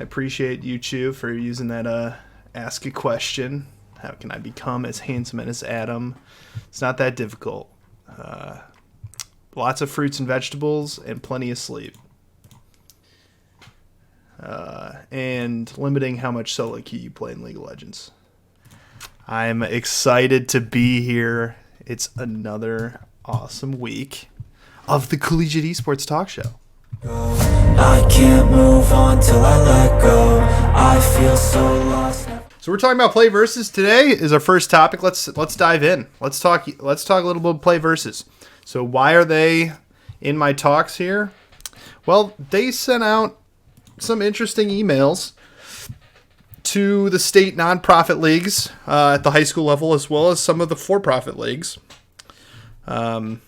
appreciate you, Chu, for using that ask a question. How can I become as handsome as Adam? It's not that difficult. Lots of fruits and vegetables and plenty of sleep. And limiting how much solo queue you play in League of Legends. I'm excited to be here. It's another awesome week of the Collegiate Esports Talk Show. I can't move on till I let go. I feel so lost. So we're talking about PlayVS today. Is our first topic. Let's dive in. Let's talk a little bit of PlayVS. So why are they in my talks here? Well, they sent out some interesting emails to the state nonprofit leagues at the high school level, as well as some of the for-profit leagues. I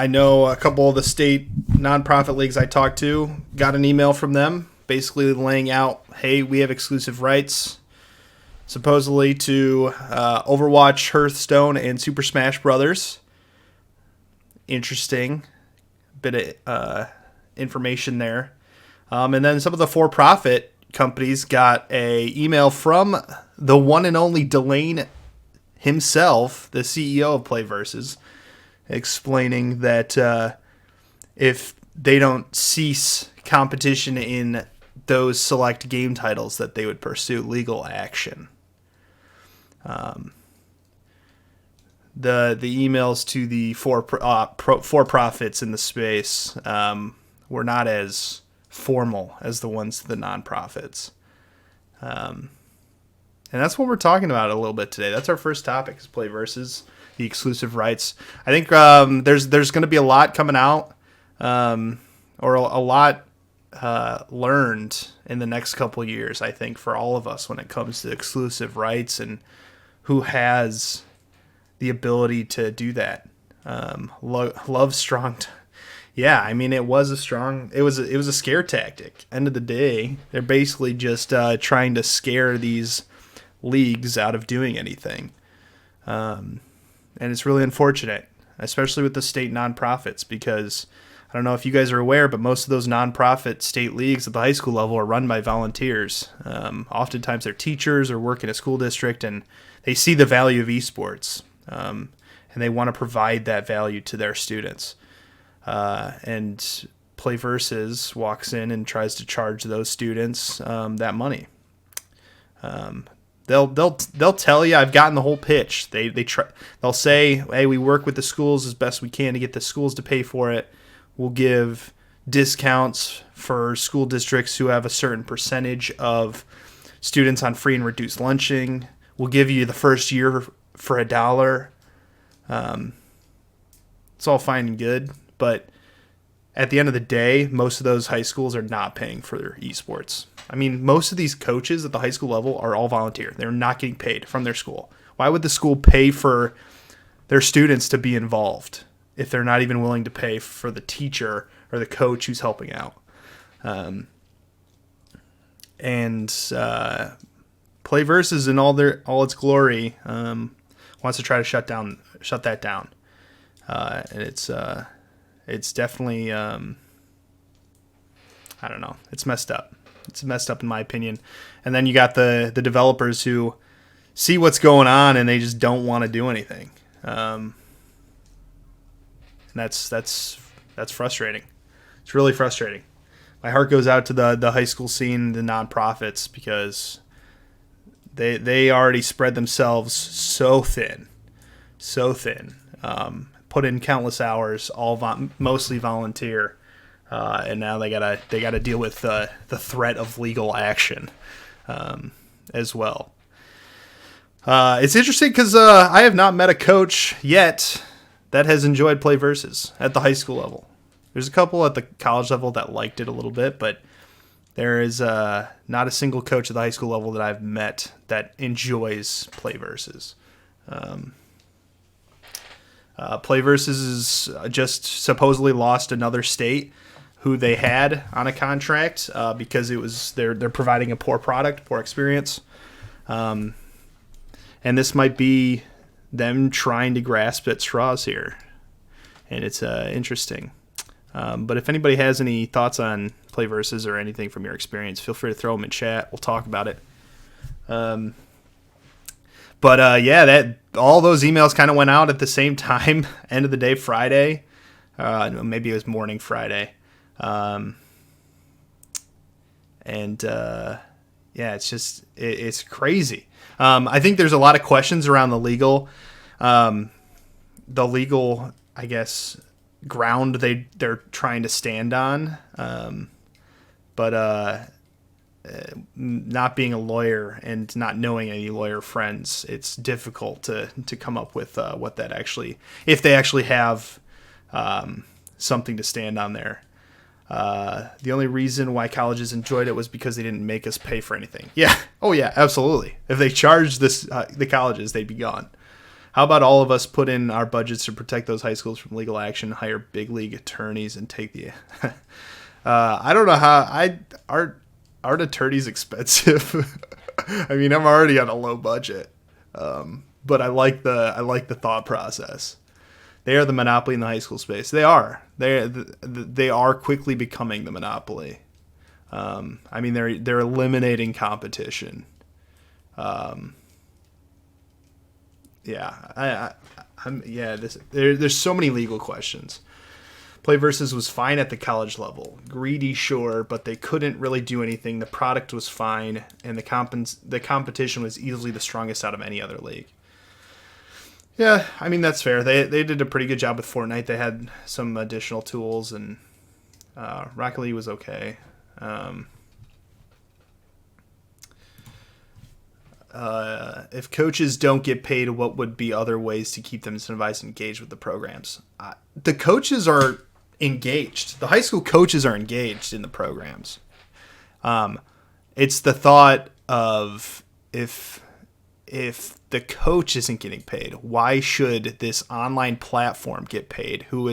know a couple of the state nonprofit leagues I talked to got an email from them basically laying out, hey, we have exclusive rights supposedly to Overwatch, Hearthstone, and Super Smash Brothers. Interesting bit of information there. And then some of the for-profit companies got a email from the one and only Delane himself, the CEO of PlayVS, explaining that if they don't cease competition in those select game titles, that they would pursue legal action. The emails to the for-profits in the space were not as formal as the ones to the nonprofits. And that's what we're talking about a little bit today. That's our first topic, is PlayVS, the exclusive rights. I think there's going to be a lot coming out, or a lot learned in the next couple of years, I think, for all of us when it comes to exclusive rights and who has the ability to do that. Love strong. Yeah, I mean, it was a scare tactic. End of the day, they're basically just trying to scare these leagues out of doing anything. And it's really unfortunate, especially with the state nonprofits, because I don't know if you guys are aware, but most of those nonprofit state leagues at the high school level are run by volunteers. Oftentimes they're teachers or work in a school district, and they see the value of esports, and they want to provide that value to their students. And PlayVS walks in and tries to charge those students that money. They'll tell you, I've gotten the whole pitch. They'll say, hey, we work with the schools as best we can to get the schools to pay for it. We'll give discounts for school districts who have a certain percentage of students on free and reduced lunching. We'll give you the first year for $1. It's all fine and good, but at the end of the day, most of those high schools are not paying for their esports. I mean, most of these coaches at the high school level are all volunteer. They're not getting paid from their school. Why would the school pay for their students to be involved if they're not even willing to pay for the teacher or the coach who's helping out? PlayVS in all its glory wants to try to shut that down. And it's definitely I don't know. It's messed up. It's messed up in my opinion. And then you got the developers who see what's going on and they just don't want to do anything. And that's frustrating. It's really frustrating. My heart goes out to the high school scene, the nonprofits, because they already spread themselves so thin. Put in countless hours, mostly volunteer. And now they gotta deal with the threat of legal action as well. It's interesting because I have not met a coach yet that has enjoyed PlayVS at the high school level. There's a couple at the college level that liked it a little bit, but there is not a single coach at the high school level that I've met that enjoys PlayVS. PlayVS is just supposedly lost another state who they had on a contract because they're providing a poor product, poor experience. And this might be them trying to grasp at straws here. And it's interesting. But if anybody has any thoughts on Play Versus or anything from your experience, feel free to throw them in chat. We'll talk about it. Yeah, that all those emails kind of went out at the same time. End of the day, Friday. Maybe it was morning Friday. It's crazy. I think there's a lot of questions around the legal, I guess, ground they're trying to stand on. Not being a lawyer and not knowing any lawyer friends, it's difficult to come up with what that actually, if they actually have something to stand on there. The only reason why colleges enjoyed it was because they didn't make us pay for anything. Yeah. Oh yeah, absolutely. If they charged the colleges, they'd be gone. How about all of us put in our budgets to protect those high schools from legal action, hire big league attorneys, and take the... I don't know how... Aren't attorneys expensive? I mean, I'm already on a low budget. But I like the thought process. They are the monopoly in the high school space. They are. They are quickly becoming the monopoly. I mean, they're eliminating competition. There's so many legal questions. Play Versus was fine at the college level. Greedy, sure, but they couldn't really do anything. The product was fine, and the competition was easily the strongest out of any other league. Yeah, I mean, that's fair. They did a pretty good job with Fortnite. They had some additional tools, and Rocket League was okay. If coaches don't get paid, what would be other ways to keep them incentivized and engaged with the programs? The coaches are engaged. The high school coaches are engaged in the programs. It's the thought of if the coach isn't getting paid, why should this online platform get paid? Who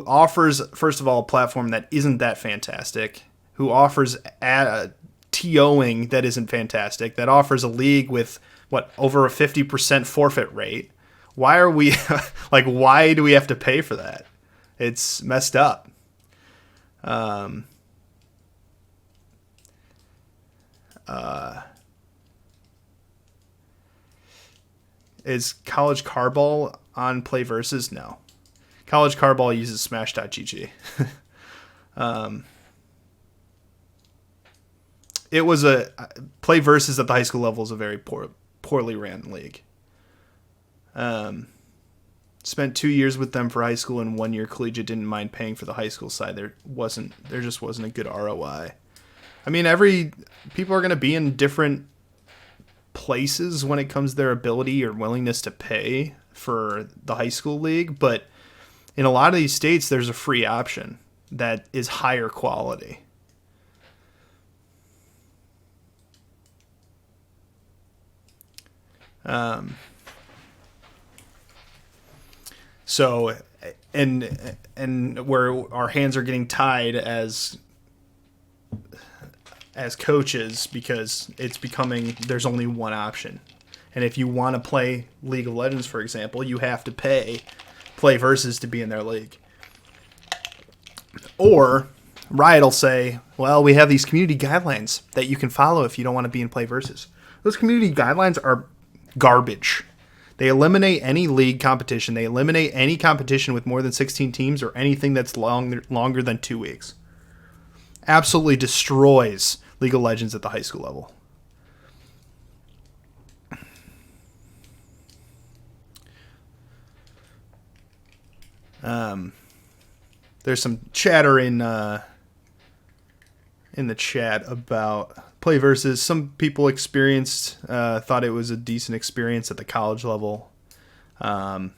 offers, first of all, a platform that isn't that fantastic, who offers TOing that isn't fantastic, that offers a league with over a 50% forfeit rate. Why are we why do we have to pay for that? It's messed up. Is College Carball on Play Versus? No. College Carball uses Smash.gg. It was Play Versus at the high school level is a very poorly ran league. Spent 2 years with them for high school and 1 year collegiate. Didn't mind paying for the high school side. There just wasn't a good ROI. I mean, people are going to be in different places when it comes to their ability or willingness to pay for the high school league, but in a lot of these states, there's a free option that is higher quality. So, and where our hands are getting tied as coaches because it's becoming, there's only one option. And if you want to play League of Legends, for example, you have to Play Versus to be in their league. Or Riot will say, well, we have these community guidelines that you can follow if you don't want to be in Play Versus. Those community guidelines are garbage. They eliminate any league competition. They eliminate any competition with more than 16 teams or anything that's longer than 2 weeks. Absolutely destroys League of Legends at the high school level. There's some chatter in the chat about Play Versus. Some people thought it was a decent experience at the college level. Does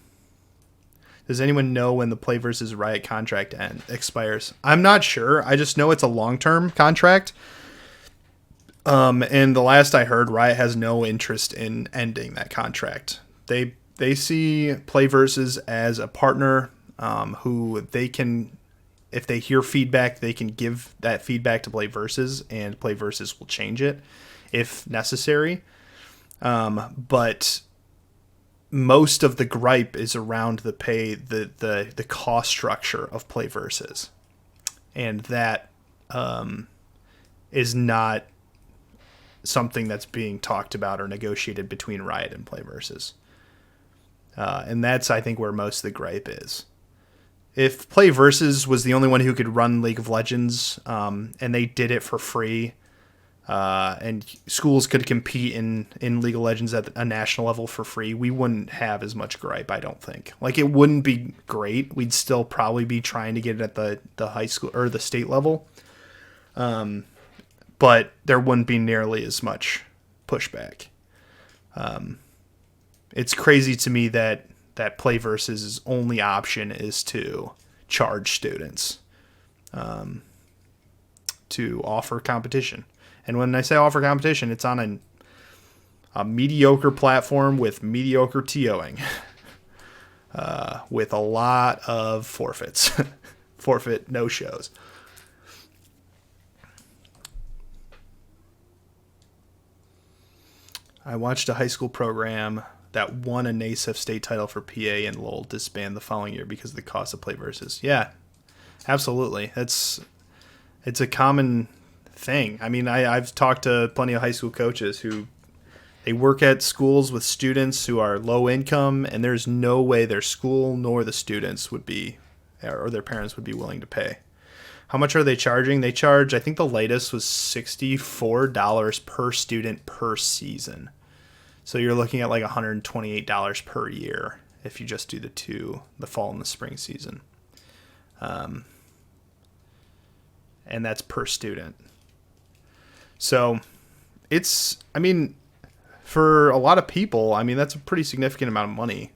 anyone know when the Play Versus Riot contract expires? I'm not sure. I just know it's a long-term contract. And the last I heard, Riot has no interest in ending that contract. They see Play Versus as a partner who they can, if they hear feedback, they can give that feedback to Play Versus, and Play Versus will change it if necessary. But most of the gripe is around the cost structure of Play Versus. and that is not something that's being talked about or negotiated between Riot and PlayVS. And that's, I think, where most of the gripe is. If PlayVS was the only one who could run League of Legends, and they did it for free, and schools could compete in League of Legends at a national level for free, we wouldn't have as much gripe, I don't think. Like, it wouldn't be great. We'd still probably be trying to get it at the high school or the state level. But there wouldn't be nearly as much pushback. It's crazy to me that PlayVS's only option is to charge students to offer competition. And when I say offer competition, it's on a mediocre platform with mediocre TOing, with a lot of forfeits, forfeit no-shows. I watched a high school program that won a NASEF state title for PA and Lowell disband the following year because of the cost of PlayVS. Yeah, absolutely. It's a common thing. I mean, I've talked to plenty of high school coaches who they work at schools with students who are low income, and there's no way their school nor the students would be, or their parents would be willing to pay. How much are they charging? They charge, I think the latest was $64 per student per season. So you're looking at like $128 per year if you just do the fall and the spring season. And that's per student. So it's, I mean, for a lot of people, I mean, that's a pretty significant amount of money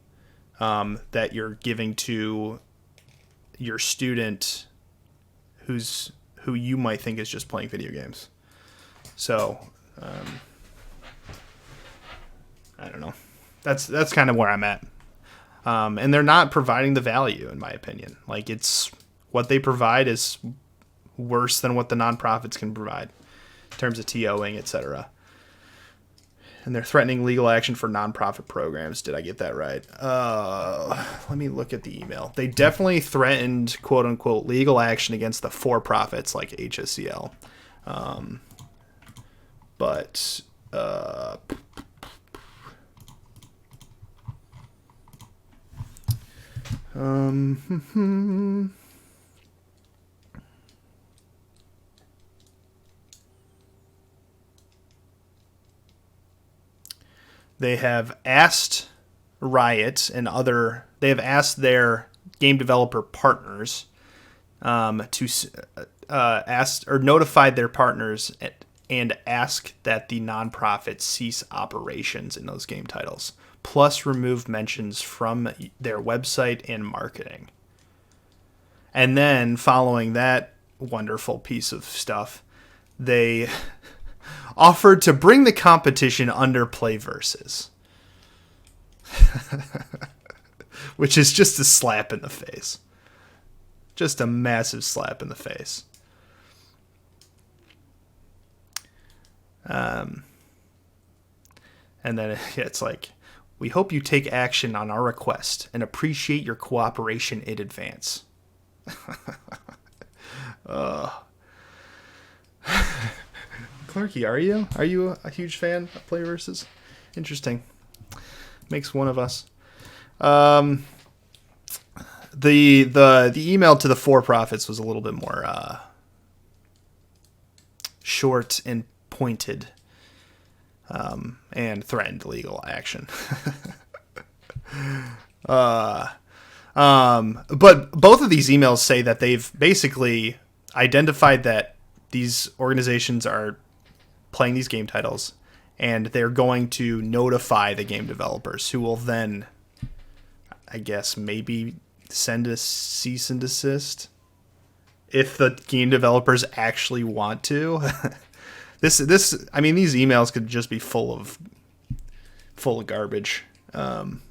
that you're giving to your student who you might think is just playing video games. So, I don't know. That's kind of where I'm at. And they're not providing the value, in my opinion. Like, it's what they provide is worse than what the nonprofits can provide in terms of TOing, etc. And they're threatening legal action for nonprofit programs. Did I get that right? Let me look at the email. They definitely threatened, quote unquote, legal action against the for-profits like HSCL. But they have asked Riot and they have asked their game developer partners to ask or notified their partners and ask that the nonprofit cease operations in those game titles, plus remove mentions from their website and marketing. And then, following that wonderful piece of stuff, they offered to bring the competition under PlayVS. Which is just a slap in the face. Just a massive slap in the face. And then it's like, we hope you take action on our request and appreciate your cooperation in advance. Clarky, are you a huge fan of PlayVS? Interesting. Makes one of us. The email to the for-profits was a little bit more short and pointed, and threatened legal action. But both of these emails say that they've basically identified that these organizations are playing these game titles, and they're going to notify the game developers, who will then, I guess, maybe send a cease and desist if the game developers actually want to. This I mean, these emails could just be full of garbage. Time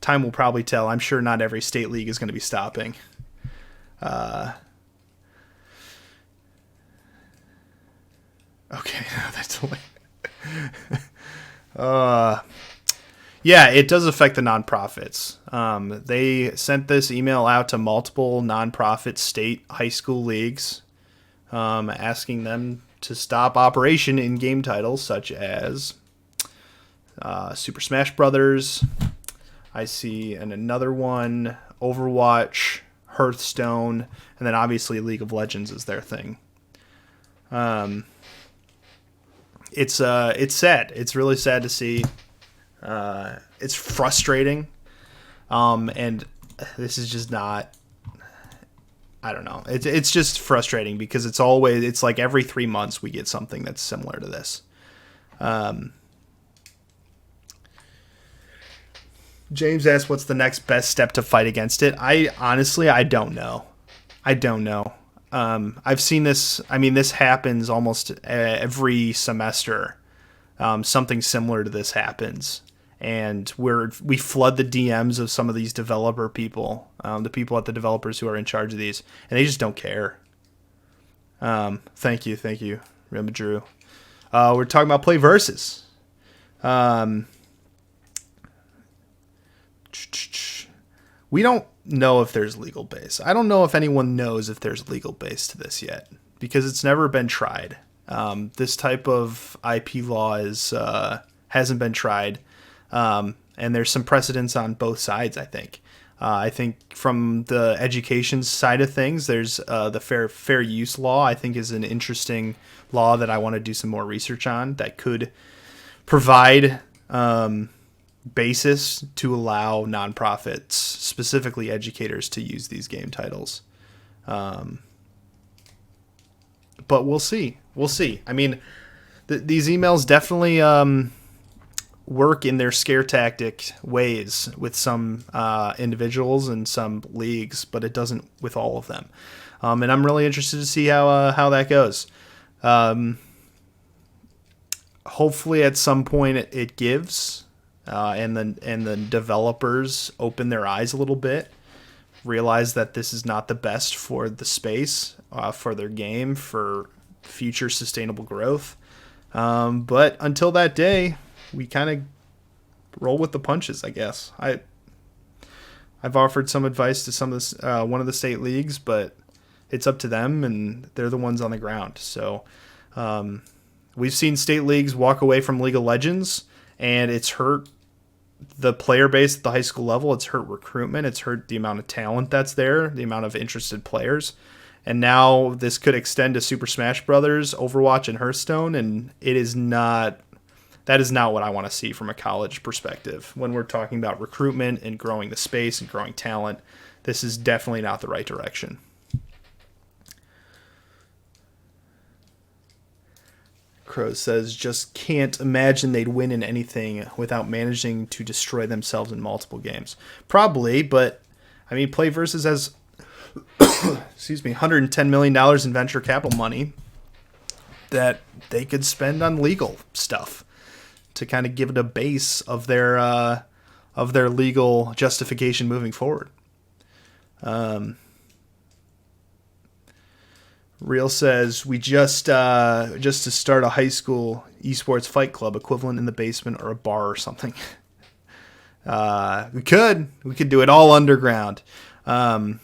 will probably tell. I'm sure not every state league is going to be stopping. Okay, that's Yeah, it does affect the nonprofits. They sent this email out to multiple nonprofit state high school leagues, asking them to stop operation in game titles such as Super Smash Brothers. I see another one, Overwatch, Hearthstone, and then obviously League of Legends is their thing. It's sad. It's really sad to see. It's frustrating, and this is just not. I don't know. It's just frustrating because it's like every 3 months we get something that's similar to this. James asked, "What's the next best step to fight against it?" I don't know. I don't know. I've seen this. I mean, this happens almost every semester. Something similar to this happens, and we flood the DMs of some of these developer people, the people at the developers who are in charge of these, and they just don't care. Thank you, Rima Drew. We're talking about PlayVS. We don't know if there's legal base. I don't know if anyone knows if there's legal base to this yet because it's never been tried. This type of IP law hasn't been tried, and there's some precedents on both sides. I think from the education side of things, there's the fair use law. I think is an interesting law that I want to do some more research on that could provide basis to allow nonprofits, specifically educators, to use these game titles. But we'll see. I mean, these emails definitely work in their scare tactic ways with some individuals and some leagues, but it doesn't with all of them. And I'm really interested to see how that goes. Hopefully, at some point, it gives. And the developers open their eyes a little bit, realize that this is not the best for the space, for their game, for future sustainable growth. But until that day, we kind of roll with the punches, I guess. I've offered some advice to some of this, one of the state leagues, but it's up to them, and they're the ones on the ground. So we've seen state leagues walk away from League of Legends, and it's hurt the player base at the high school level. It's hurt recruitment. It's hurt the amount of talent that's there, the amount of interested players. And now this could extend to Super Smash Brothers, Overwatch, and Hearthstone, and that is not what I want to see from a college perspective. When we're talking about recruitment and growing the space and growing talent, this is definitely not the right direction. Crow says, just can't imagine they'd win in anything without managing to destroy themselves in multiple games. Probably, but I mean, PlayVS has $110 million in venture capital money that they could spend on legal stuff to kind of give it a base of their legal justification moving forward. Real says, we just to start a high school esports fight club equivalent in the basement or a bar or something. We could do it all underground. I've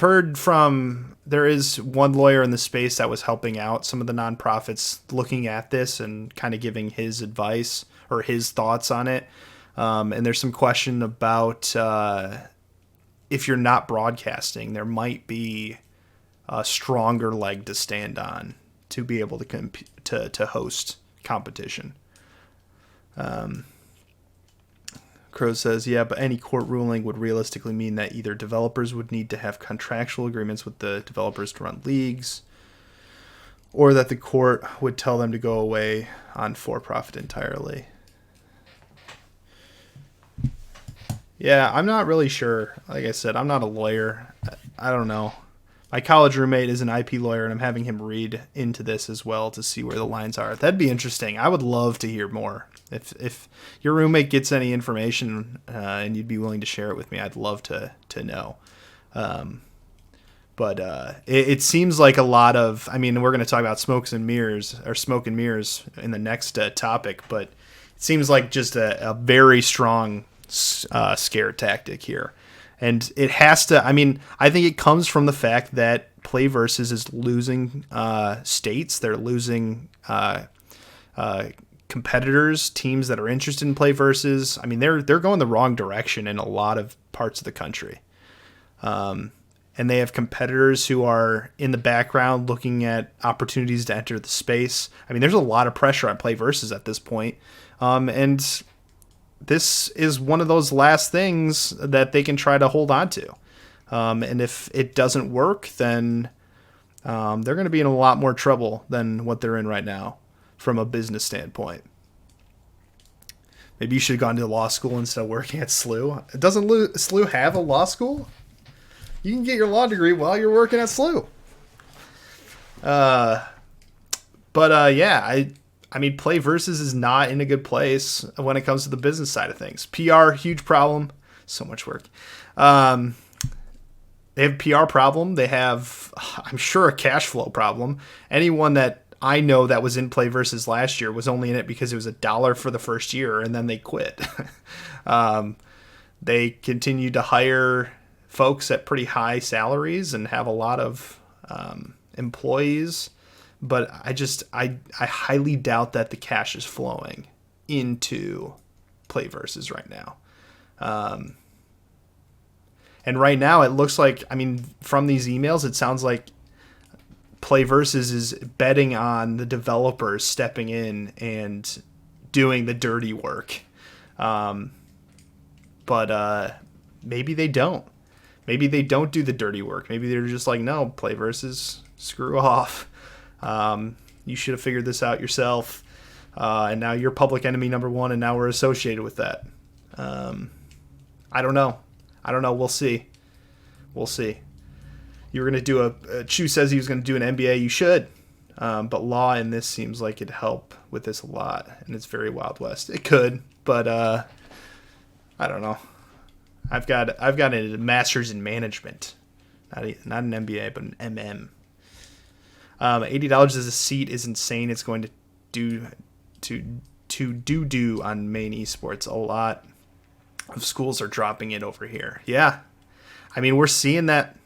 heard there is one lawyer in the space that was helping out some of the nonprofits looking at this and kind of giving his advice or his thoughts on it. And there's some question about if you're not broadcasting, there might be a stronger leg to stand on to be able to host competition. Crow says, yeah, but any court ruling would realistically mean that either developers would need to have contractual agreements with the developers to run leagues, or that the court would tell them to go away on for-profit entirely. Yeah, I'm not really sure. Like I said, I'm not a lawyer. I don't know. My college roommate is an IP lawyer, and I'm having him read into this as well to see where the lines are. That'd be interesting. I would love to hear more. If your roommate gets any information and you'd be willing to share it with me, I'd love to know. But it seems like a lot of, I mean, we're going to talk about smoke and mirrors in the next topic, but seems like just a very strong scare tactic here. And it has to, I mean, I think it comes from the fact that PlayVS is losing states. They're losing competitors, teams that are interested in PlayVS. I mean, they're going the wrong direction in a lot of parts of the country. And they have competitors who are in the background looking at opportunities to enter the space. I mean, there's a lot of pressure on PlayVS at this point. And this is one of those last things that they can try to hold on to. And if it doesn't work, then they're going to be in a lot more trouble than what they're in right now from a business standpoint. Maybe you should have gone to law school instead of working at SLU. Doesn't SLU have a law school? You can get your law degree while you're working at SLU. Yeah, I mean, PlayVS is not in a good place when it comes to the business side of things. PR, huge problem. So much work. They have a PR problem. They have, I'm sure, a cash flow problem. Anyone that I know that was in PlayVS last year was only in it because it was $1 for the first year, and then they quit. They continue to hire folks at pretty high salaries and have a lot of employees. But I highly doubt that the cash is flowing into PlayVS right now. And right now it looks like, I mean, from these emails, it sounds like PlayVS is betting on the developers stepping in and doing the dirty work. But maybe they don't. Maybe they don't do the dirty work. Maybe they're just like, no, PlayVS, screw off. You should have figured this out yourself. And now you're public enemy number one, and now we're associated with that. I don't know. We'll see. You were going to do Chu says he was going to do an MBA. You should. But law in this seems like it'd help with this a lot. And it's very Wild West. It could, but I don't know. I've got a master's in management. Not an MBA, but an MM. $80 as a seat is insane. It's going to do on main esports. A lot of schools are dropping it over here. Yeah, I mean, we're seeing that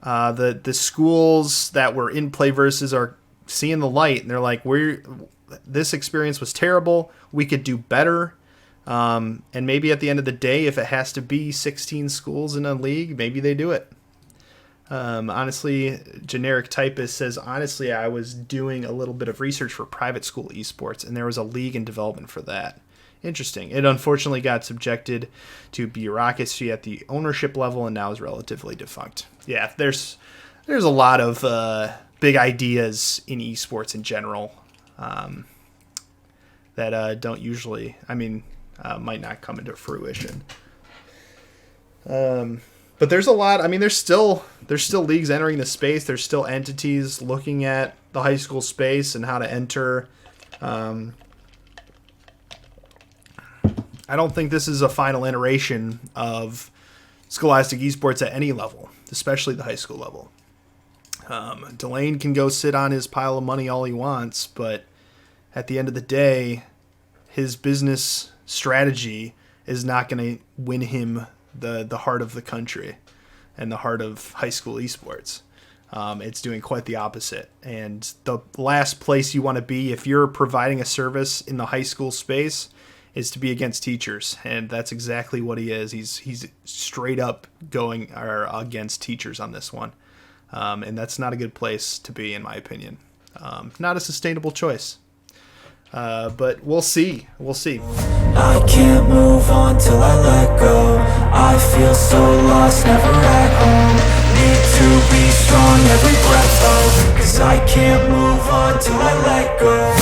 the schools that were in PlayVS are seeing the light, and they're like, this experience was terrible. We could do better. And maybe at the end of the day, if it has to be 16 schools in a league, maybe they do it. Honestly, Generic Typist says, honestly, I was doing a little bit of research for private school esports, and there was a league in development for that. Interesting. It unfortunately got subjected to bureaucracy at the ownership level and now is relatively defunct. Yeah, there's a lot of big ideas in esports in general that don't usually, might not come into fruition. But there's a lot. I mean, there's still leagues entering the space. There's still entities looking at the high school space and how to enter. I don't think this is a final iteration of Scholastic Esports at any level, especially the high school level. Delane can go sit on his pile of money all he wants, but at the end of the day, his business strategy is not going to win him the heart of the country and the heart of high school esports. It's doing quite the opposite. And the last place you want to be if you're providing a service in the high school space is to be against teachers. And that's exactly what he is. He's straight up going against teachers on this one. And that's not a good place to be, in my opinion. Not a sustainable choice. But we'll see. I can't move on till I let go. I feel so lost, never at home. Need to be strong every breath though, 'cause I can't move on till I let go.